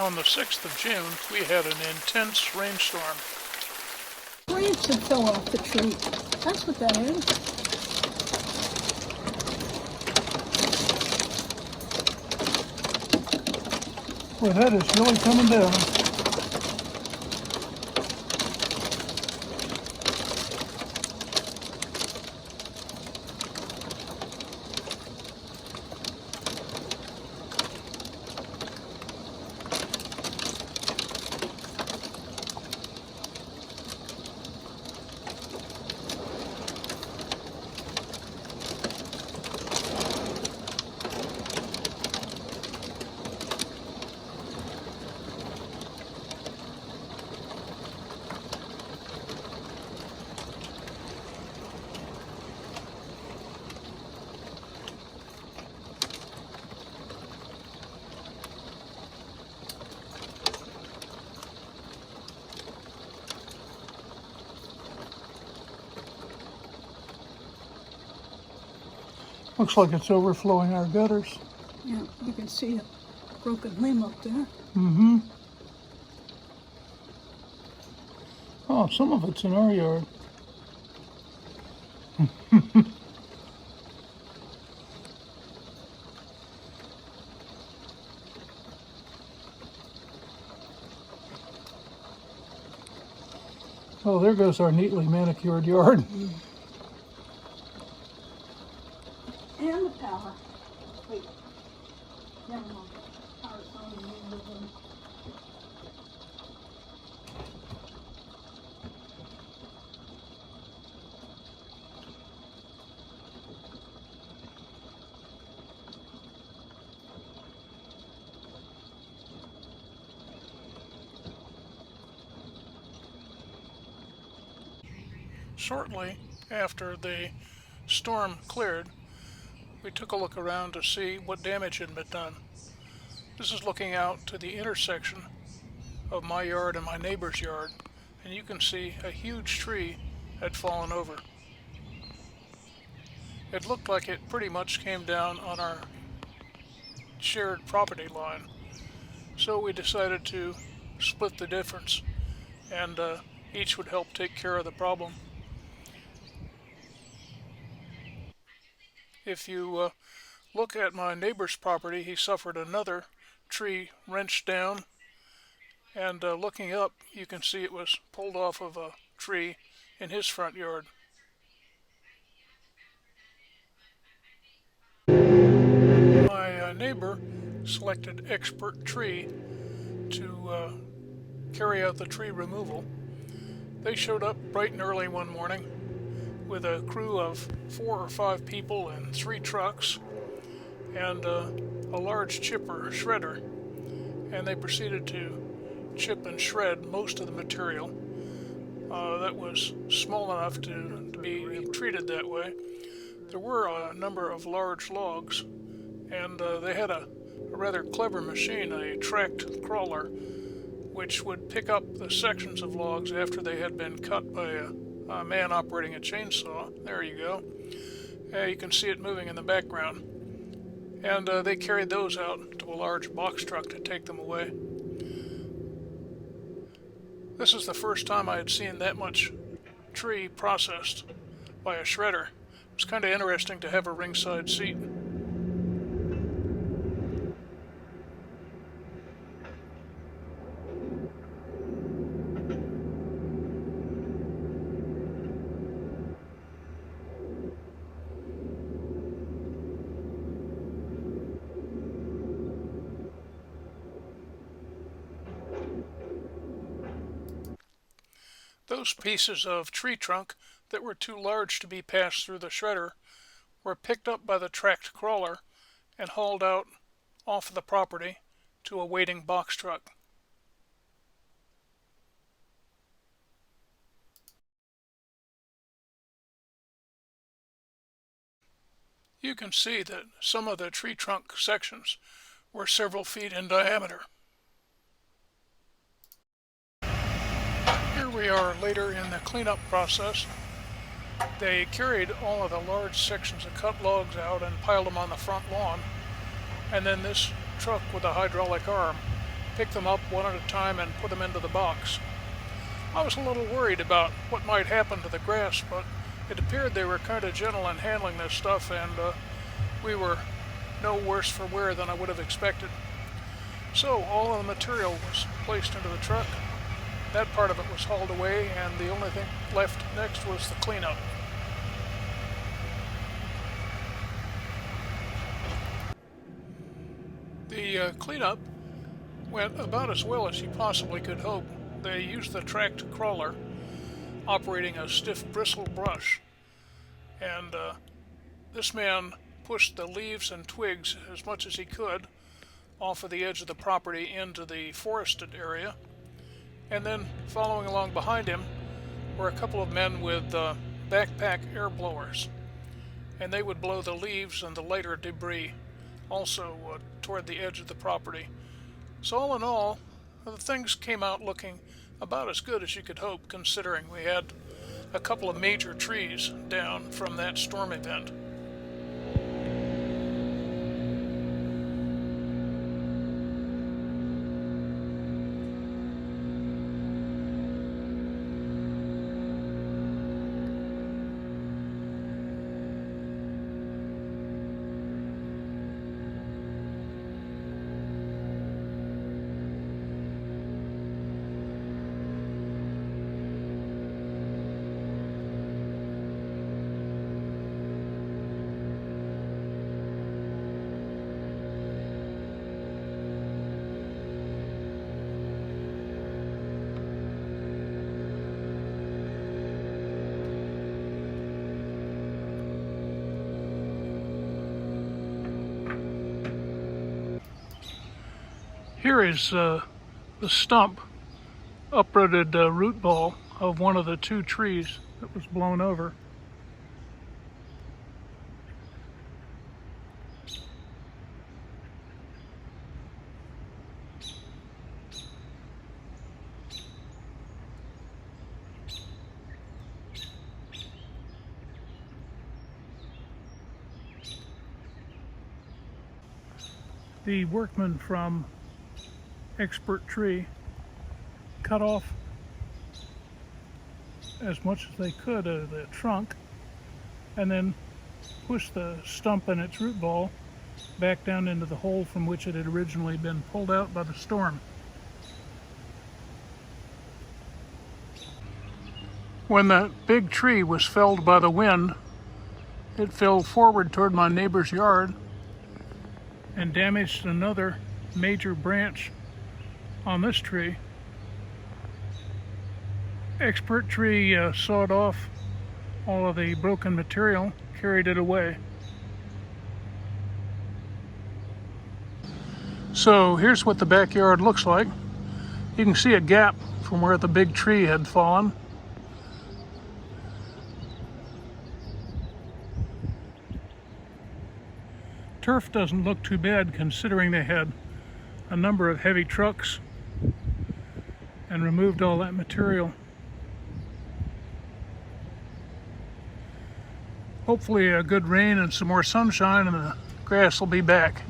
On the 6th of June, we had an intense rainstorm. Leaves that fell off the tree. That's what that is. Boy, that is really coming down. Looks like it's overflowing our gutters. Yeah, you can see a broken limb up there. Mm-hmm. Oh, some of it's in our yard. Oh, there goes our neatly manicured yard. And the power. Wait. Never mind. Power's on the end of them. Shortly after the storm cleared, we took a look around to see what damage had been done. This is looking out to the intersection of my yard and my neighbor's yard, and you can see a huge tree had fallen over. It looked like it pretty much came down on our shared property line, so we decided to split the difference, and each would help take care of the problem. If you look at my neighbor's property, he suffered another tree wrenched down, and looking up, you can see it was pulled off of a tree in his front yard. My neighbor selected Expert Tree to carry out the tree removal. They showed up bright and early one morning with a crew of 4 or 5 people and 3 trucks and a large chipper shredder, and they proceeded to chip and shred most of the material that was small enough to be treated that way. There were a number of large logs, and they had a rather clever machine, a tracked crawler, which would pick up the sections of logs after they had been cut by a man operating a chainsaw. There you go. You can see it moving in the background. And they carried those out to a large box truck to take them away. This is the first time I had seen that much tree processed by a shredder. It was kind of interesting to have a ringside seat. Those pieces of tree trunk that were too large to be passed through the shredder were picked up by the tracked crawler and hauled out off the property to a waiting box truck. You can see that some of the tree trunk sections were several feet in diameter. Here we are later in the cleanup process. They carried all of the large sections of cut logs out and piled them on the front lawn, and then this truck with a hydraulic arm pick them up one at a time and put them into the box. I was a little worried about what might happen to the grass, but it appeared they were kind of gentle in handling this stuff, and we were no worse for wear than I would have expected. So all of the material was placed into the truck. That part of it was hauled away, and the only thing left next was the cleanup. The cleanup went about as well as you possibly could hope. They used the tracked crawler, operating a stiff bristle brush, and this man pushed the leaves and twigs as much as he could off of the edge of the property into the forested area, and then following along behind him were a couple of men with backpack air blowers, and they would blow the leaves and the lighter debris also toward the edge of the property. So all in all, the things came out looking about as good as you could hope, considering we had a couple of major trees down from that storm event. Here is the stump, uprooted root ball of one of the two trees that was blown over. The workmen from Expert Tree cut off as much as they could of the trunk and then pushed the stump and its root ball back down into the hole from which it had originally been pulled out by the storm. When that big tree was felled by the wind, it fell forward toward my neighbor's yard and damaged another major branch on this tree. Expert Tree sawed off all of the broken material, carried it away. So here's what the backyard looks like. You can see a gap from where the big tree had fallen. Turf doesn't look too bad considering they had a number of heavy trucks and removed all that material. Hopefully a good rain and some more sunshine and the grass will be back.